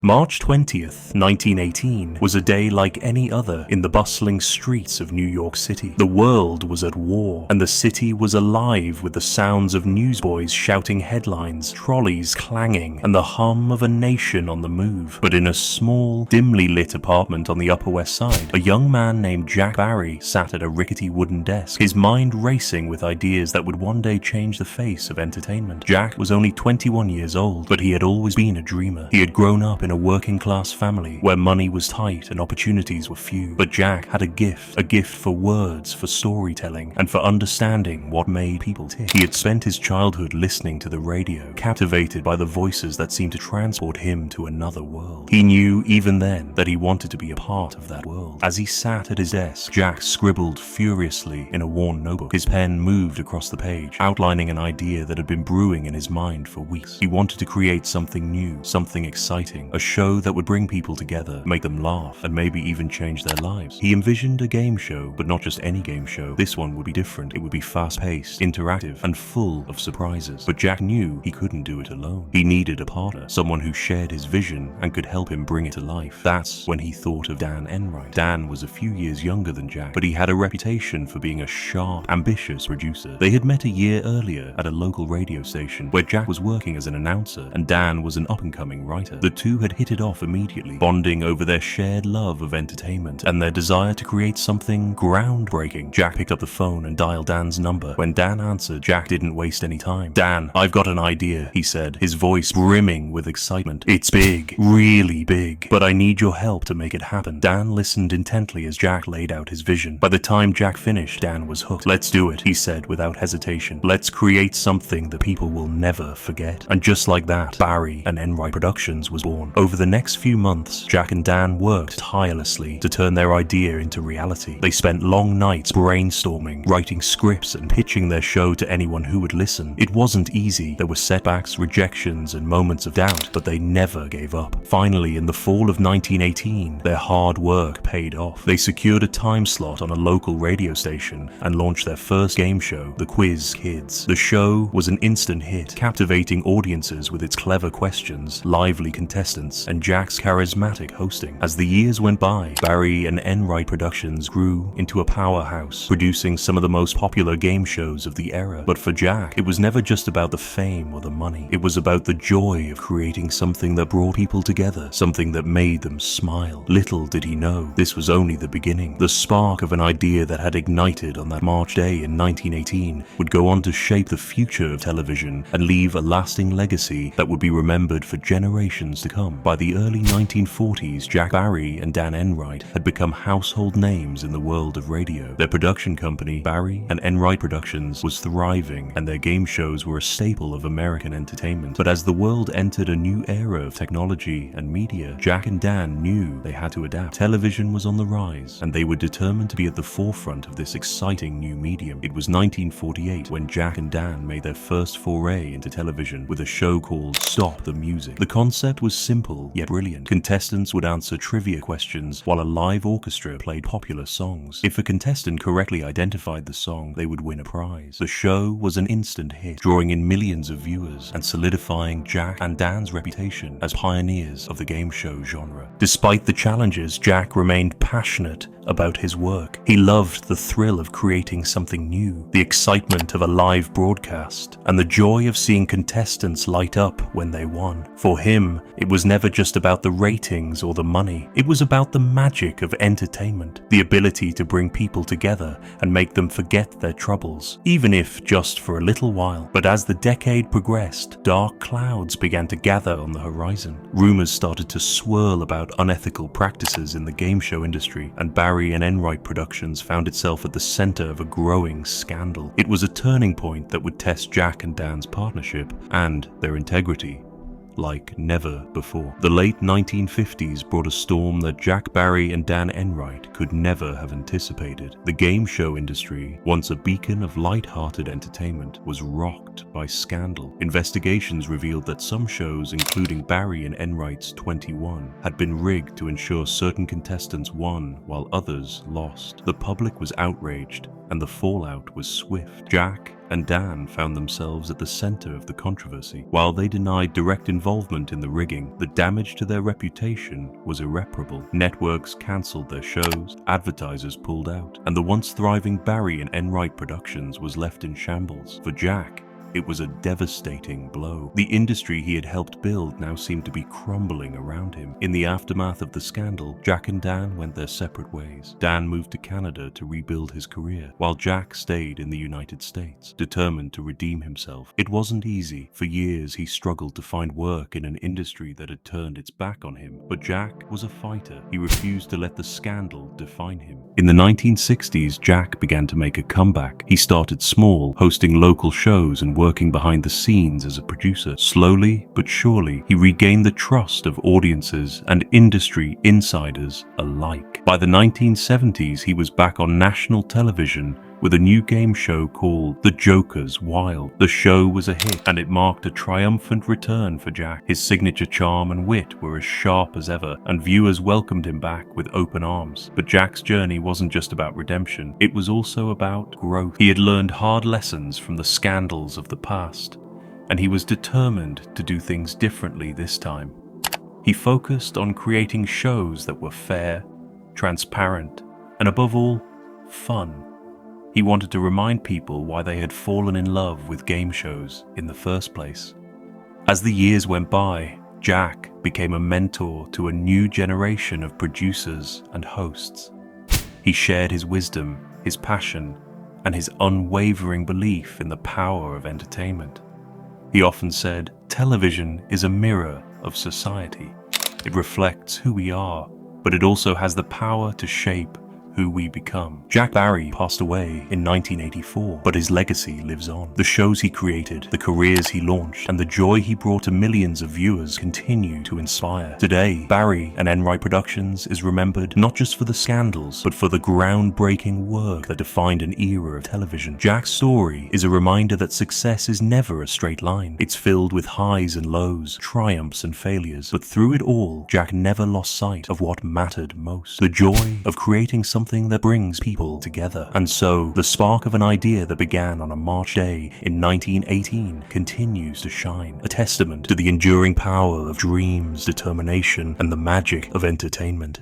March 20th, 1918 was a day like any other in the bustling streets of New York City. The world was at war, and the city was alive with the sounds of newsboys shouting headlines, trolleys clanging, and the hum of a nation on the move. But in a small, dimly lit apartment on the Upper West Side, a young man named Jack Barry sat at a rickety wooden desk, his mind racing with ideas that would one day change the face of entertainment. Jack was only 21 years old, but he had always been a dreamer. He had grown up in a working-class family where money was tight and opportunities were few. But Jack had a gift for words, for storytelling, and for understanding what made people tick. He had spent his childhood listening to the radio, captivated by the voices that seemed to transport him to another world. He knew even then that he wanted to be a part of that world. As he sat at his desk, Jack scribbled furiously in a worn notebook. His pen moved across the page, outlining an idea that had been brewing in his mind for weeks. He wanted to create something new, something exciting, a show that would bring people together, make them laugh, and maybe even change their lives. He envisioned a game show, but not just any game show. This one would be different. It would be fast-paced, interactive, and full of surprises. But Jack knew he couldn't do it alone. He needed a partner, someone who shared his vision and could help him bring it to life. That's when he thought of Dan Enright. Dan was a few years younger than Jack, but he had a reputation for being a sharp, ambitious producer. They had met a year earlier at a local radio station where Jack was working as an announcer and Dan was an up-and-coming writer. The two had hit it off immediately, bonding over their shared love of entertainment and their desire to create something groundbreaking. Jack picked up the phone and dialed Dan's number. When Dan answered, Jack didn't waste any time. "Dan, I've got an idea," he said, his voice brimming with excitement. "It's big, really big, but I need your help to make it happen." Dan listened intently as Jack laid out his vision. By the time Jack finished, Dan was hooked. "Let's do it," he said without hesitation. "Let's create something that people will never forget." And just like that, Barry Enright Productions was born. Over the next few months, Jack and Dan worked tirelessly to turn their idea into reality. They spent long nights brainstorming, writing scripts, and pitching their show to anyone who would listen. It wasn't easy. There were setbacks, rejections, and moments of doubt, but they never gave up. Finally, in the fall of 1918, their hard work paid off. They secured a time slot on a local radio station and launched their first game show, The Quiz Kids. The show was an instant hit, captivating audiences with its clever questions, lively contestants, and Jack's charismatic hosting. As the years went by, Barry and Enright Productions grew into a powerhouse, producing some of the most popular game shows of the era. But for Jack, it was never just about the fame or the money. It was about the joy of creating something that brought people together, something that made them smile. Little did he know, this was only the beginning. The spark of an idea that had ignited on that March day in 1918 would go on to shape the future of television and leave a lasting legacy that would be remembered for generations to come. By the early 1940s, Jack Barry and Dan Enright had become household names in the world of radio. Their production company, Barry and Enright Productions, was thriving, and their game shows were a staple of American entertainment. But as the world entered a new era of technology and media, Jack and Dan knew they had to adapt. Television was on the rise, and they were determined to be at the forefront of this exciting new medium. It was 1948 when Jack and Dan made their first foray into television with a show called Stop the Music. The concept was simple yet brilliant. Contestants would answer trivia questions while a live orchestra played popular songs. If a contestant correctly identified the song, they would win a prize. The show was an instant hit, drawing in millions of viewers and solidifying Jack and Dan's reputation as pioneers of the game show genre. Despite the challenges, Jack remained passionate about his work. He loved the thrill of creating something new, the excitement of a live broadcast, and the joy of seeing contestants light up when they won. For him, it was never just about the ratings or the money. It was about the magic of entertainment, the ability to bring people together and make them forget their troubles, even if just for a little while. But as the decade progressed, dark clouds began to gather on the horizon. Rumors started to swirl about unethical practices in the game show industry, and Barry and Enright Productions found itself at the center of a growing scandal. It was a turning point that would test Jack and Dan's partnership and their integrity like never before. The late 1950s brought a storm that Jack Barry and Dan Enright could never have anticipated. The game show industry, once a beacon of light-hearted entertainment, was rocked by scandal. Investigations revealed that some shows, including Barry and Enright's 21, had been rigged to ensure certain contestants won while others lost. The public was outraged, and the fallout was swift. Jack and Dan found themselves at the center of the controversy. While they denied direct involvement in the rigging, the damage to their reputation was irreparable. Networks cancelled their shows, advertisers pulled out, and the once thriving Barry and Enright Productions was left in shambles. For Jack, it was a devastating blow. The industry he had helped build now seemed to be crumbling around him. In the aftermath of the scandal, Jack and Dan went their separate ways. Dan moved to Canada to rebuild his career, while Jack stayed in the United States, determined to redeem himself. It wasn't easy. For years, he struggled to find work in an industry that had turned its back on him. But Jack was a fighter. He refused to let the scandal define him. In the 1960s, Jack began to make a comeback. He started small, hosting local shows and working behind the scenes as a producer. Slowly but surely, he regained the trust of audiences and industry insiders alike. By the 1970s, he was back on national television with a new game show called The Joker's Wild. The show was a hit, and it marked a triumphant return for Jack. His signature charm and wit were as sharp as ever, and viewers welcomed him back with open arms. But Jack's journey wasn't just about redemption, it was also about growth. He had learned hard lessons from the scandals of the past, and he was determined to do things differently this time. He focused on creating shows that were fair, transparent, and above all, fun. He wanted to remind people why they had fallen in love with game shows in the first place. As the years went by, Jack became a mentor to a new generation of producers and hosts. He shared his wisdom, his passion, and his unwavering belief in the power of entertainment. He often said, "Television is a mirror of society. It reflects who we are, but it also has the power to shape who we become." Jack Barry passed away in 1984, but his legacy lives on. The shows he created, the careers he launched, and the joy he brought to millions of viewers continue to inspire. Today, Barry and Enright Productions is remembered not just for the scandals, but for the groundbreaking work that defined an era of television. Jack's story is a reminder that success is never a straight line. It's filled with highs and lows, triumphs and failures, but through it all, Jack never lost sight of what mattered most: the joy of creating something that brings people together. And so, the spark of an idea that began on a March day in 1918 continues to shine, a testament to the enduring power of dreams, determination, and the magic of entertainment.